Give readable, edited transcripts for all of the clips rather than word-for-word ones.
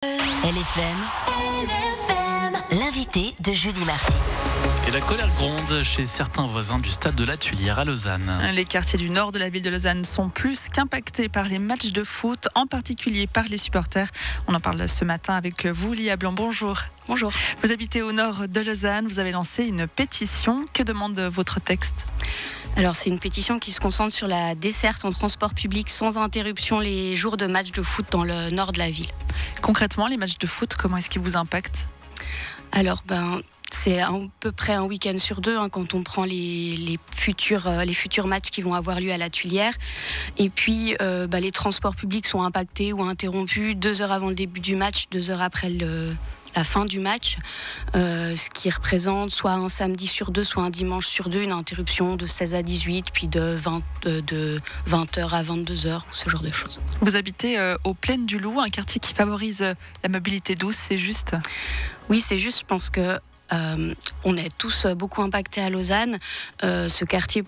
LFM, l'invité de Julie Marty. Et la colère gronde chez certains voisins du stade de la Tuilière à Lausanne. Les quartiers du nord de la ville de Lausanne sont plus qu'impactés par les matchs de foot, en particulier par les supporters. On en parle ce matin avec vous, Lia Blanc. Bonjour. Bonjour. Vous habitez au nord de Lausanne, vous avez lancé une pétition. Que demande votre texte ? Alors c'est une pétition qui se concentre sur la desserte en transport public sans interruption les jours de matchs de foot dans le nord de la ville. Concrètement, les matchs de foot, comment est-ce qu'ils vous impactent ? Alors c'est à peu près un week-end sur deux quand on prend les futurs matchs qui vont avoir lieu à la Tuilière. Et puis les transports publics sont impactés ou interrompus 2 heures avant le début du match, 2 heures après la fin du match, ce qui représente soit un samedi sur deux, soit un dimanche sur deux, une interruption de 16 à 18, puis de 20h à 22h, ou ce genre de choses. Vous habitez aux Plaines du Loup, un quartier qui favorise la mobilité douce, c'est juste ? Oui, c'est juste, je pense que on est tous beaucoup impactés à Lausanne. Ce quartier,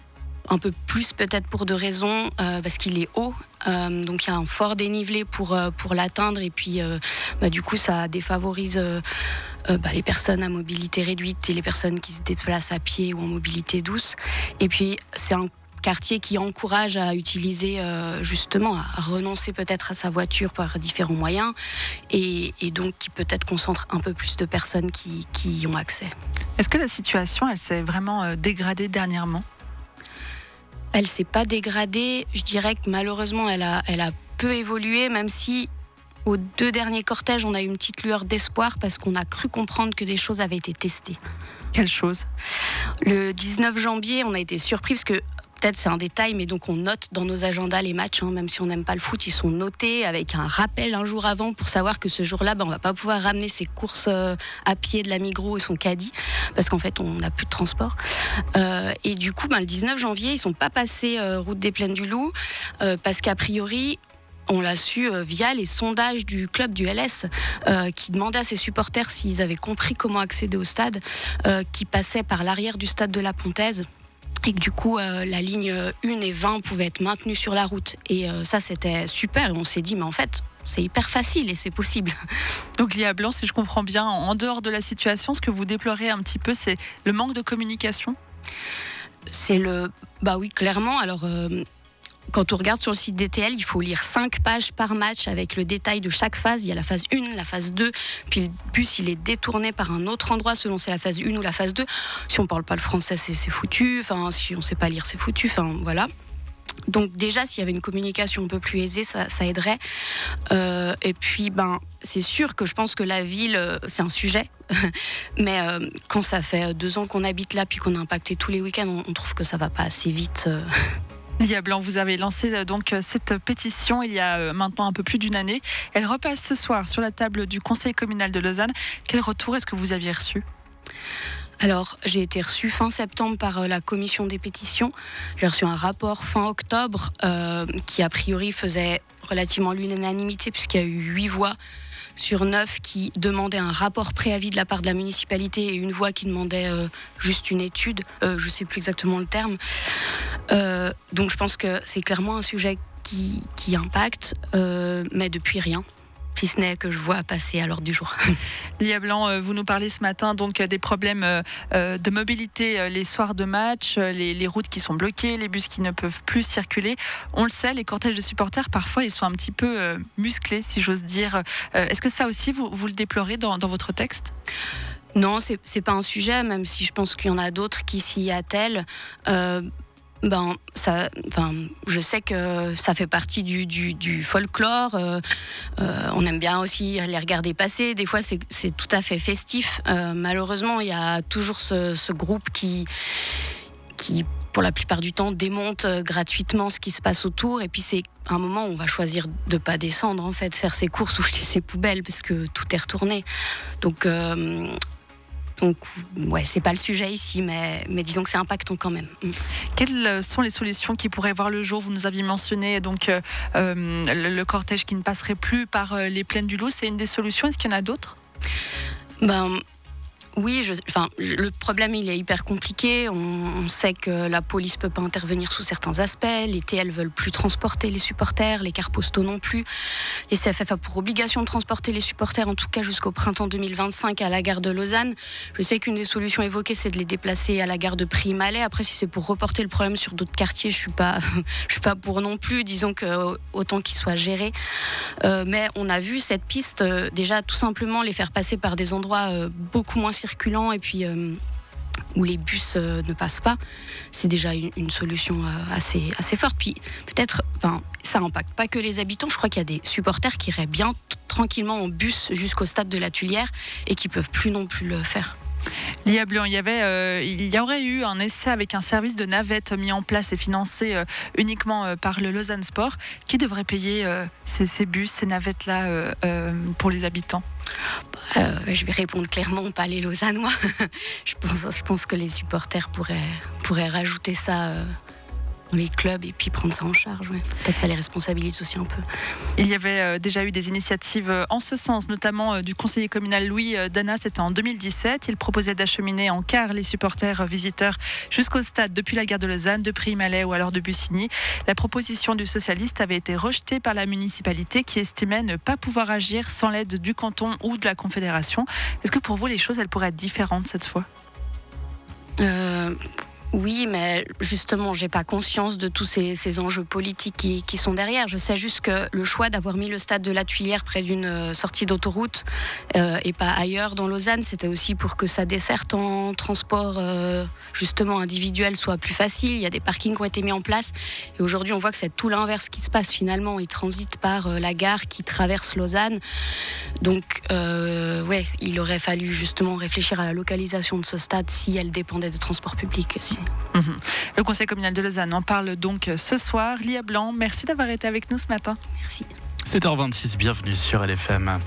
un peu plus peut-être pour 2 raisons, parce qu'il est haut, donc il y a un fort dénivelé pour l'atteindre, et puis du coup ça défavorise les personnes à mobilité réduite et les personnes qui se déplacent à pied ou en mobilité douce. Et puis c'est un quartier qui encourage à utiliser justement, à renoncer peut-être à sa voiture par différents moyens, et donc qui peut-être concentre un peu plus de personnes qui y ont accès. Est-ce que la situation, elle s'est vraiment dégradée dernièrement ? Elle s'est pas dégradée, je dirais que malheureusement elle a peu évolué, même si aux 2 derniers cortèges on a eu une petite lueur d'espoir parce qu'on a cru comprendre que des choses avaient été testées. Quelle chose ? Le 19 janvier, on a été surpris parce que peut-être c'est un détail, mais donc on note dans nos agendas les matchs, même si on n'aime pas le foot, ils sont notés avec un rappel un jour avant pour savoir que ce jour-là, on va pas pouvoir ramener ses courses à pied de la Migros et son caddie, parce qu'en fait on n'a plus de transport. Et du coup, le 19 janvier, ils sont pas passés route des Plaines du Loup, parce qu'a priori, on l'a su via les sondages du club du LS, qui demandait à ses supporters s'ils avaient compris comment accéder au stade, qui passait par l'arrière du stade de la Pontaise, et que du coup la ligne 1 et 20 pouvaient être maintenues sur la route. Et ça c'était super, et on s'est dit mais en fait c'est hyper facile et c'est possible. Donc Lia Blanc, si je comprends bien, en dehors de la situation, ce que vous déplorez un petit peu, c'est le manque de communication ? Oui, clairement. Alors quand on regarde sur le site DTL, il faut lire 5 pages par match avec le détail de chaque phase. Il y a la phase 1, la phase 2, puis le bus il est détourné par un autre endroit selon si c'est la phase 1 ou la phase 2. Si on ne parle pas le français, c'est foutu. Si on ne sait pas lire, c'est foutu. Voilà. Donc déjà, s'il y avait une communication un peu plus aisée, ça aiderait. Et puis, c'est sûr que je pense que la ville, c'est un sujet. Mais quand ça fait 2 ans qu'on habite là, puis qu'on est impacté tous les week-ends, on trouve que ça ne va pas assez vite. Lia Blanc, vous avez lancé donc cette pétition il y a maintenant un peu plus d'1 année. Elle repasse ce soir sur la table du Conseil communal de Lausanne. Quel retour est-ce que vous aviez reçu ? Alors, j'ai été reçue fin septembre par la commission des pétitions. J'ai reçu un rapport fin octobre qui, a priori, faisait relativement l'unanimité puisqu'il y a eu 8 voix sur 9 qui demandaient un rapport préavis de la part de la municipalité et 1 voix qui demandait juste une étude. Je ne sais plus exactement le terme. Donc, je pense que c'est clairement un sujet qui impacte, mais depuis rien. Si ce n'est que je vois passer à l'ordre du jour. Lia Blanc, vous nous parlez ce matin donc des problèmes de mobilité les soirs de match, les routes qui sont bloquées, les bus qui ne peuvent plus circuler. On le sait, les cortèges de supporters, parfois, ils sont un petit peu musclés, si j'ose dire. Est-ce que ça aussi, vous le déplorez dans votre texte ? Non, c'est pas un sujet, même si je pense qu'il y en a d'autres qui s'y attellent. Je sais que ça fait partie du folklore. On aime bien aussi les regarder passer. Des fois, c'est tout à fait festif. Malheureusement, il y a toujours ce groupe qui, pour la plupart du temps, démonte gratuitement ce qui se passe autour. Et puis, c'est un moment où on va choisir de pas descendre, en fait, faire ses courses ou jeter ses poubelles parce que tout est retourné. Donc, c'est pas le sujet ici, mais disons que c'est impactant quand même. Quelles sont les solutions qui pourraient voir le jour ? Vous nous aviez mentionné donc le cortège qui ne passerait plus par les Plaines du Loup. C'est une des solutions. Est-ce qu'il y en a d'autres ? Oui, le problème il est hyper compliqué. On sait que la police peut pas intervenir sous certains aspects. Les TL veulent plus transporter les supporters, les cars postaux non plus. Les CFF a pour obligation de transporter les supporters, en tout cas jusqu'au printemps 2025 à la gare de Lausanne. Je sais qu'une des solutions évoquées, c'est de les déplacer à la gare de Prix-Malais. Après, si c'est pour reporter le problème sur d'autres quartiers, je suis pas pour non plus. Disons que autant qu'ils soient gérés. Mais on a vu cette piste déjà tout simplement les faire passer par des endroits beaucoup moins circulants et puis où les bus ne passent pas, c'est déjà une solution assez forte. Puis peut-être, ça n'impacte pas que les habitants. Je crois qu'il y a des supporters qui iraient bien tranquillement en bus jusqu'au stade de la Tuilière et qui peuvent plus non plus le faire. Lia Blanc, il y aurait eu un essai avec un service de navette mis en place et financé uniquement par le Lausanne Sport. Qui devrait payer ces bus, ces navettes-là pour les habitants ? Je vais répondre clairement, pas les Lausannois. je pense que les supporters pourraient rajouter ça dans les clubs et puis prendre ça en charge. Ouais. Peut-être ça les responsabilise aussi un peu. Il y avait déjà eu des initiatives en ce sens, notamment du conseiller communal Louis Dana, c'était en 2017. Il proposait d'acheminer en car les supporters visiteurs jusqu'au stade depuis la gare de Lausanne, de Prix-Malais ou alors de Bussigny. La proposition du socialiste avait été rejetée par la municipalité qui estimait ne pas pouvoir agir sans l'aide du canton ou de la Confédération. Est-ce que pour vous les choses elles pourraient être différentes cette fois ? Oui, mais justement, j'ai pas conscience de tous ces enjeux politiques qui sont derrière. Je sais juste que le choix d'avoir mis le stade de la Tuilière près d'une sortie d'autoroute et pas ailleurs dans Lausanne, c'était aussi pour que sa desserte en transport justement individuel soit plus facile. Il y a des parkings qui ont été mis en place et aujourd'hui, on voit que c'est tout l'inverse qui se passe finalement. Ils transitent par la gare qui traverse Lausanne. Donc, il aurait fallu justement réfléchir à la localisation de ce stade si elle dépendait de transport public aussi. Le conseil communal de Lausanne en parle donc ce soir. Lia Blanc, merci d'avoir été avec nous ce matin. Merci. 7h26, bienvenue sur LFM.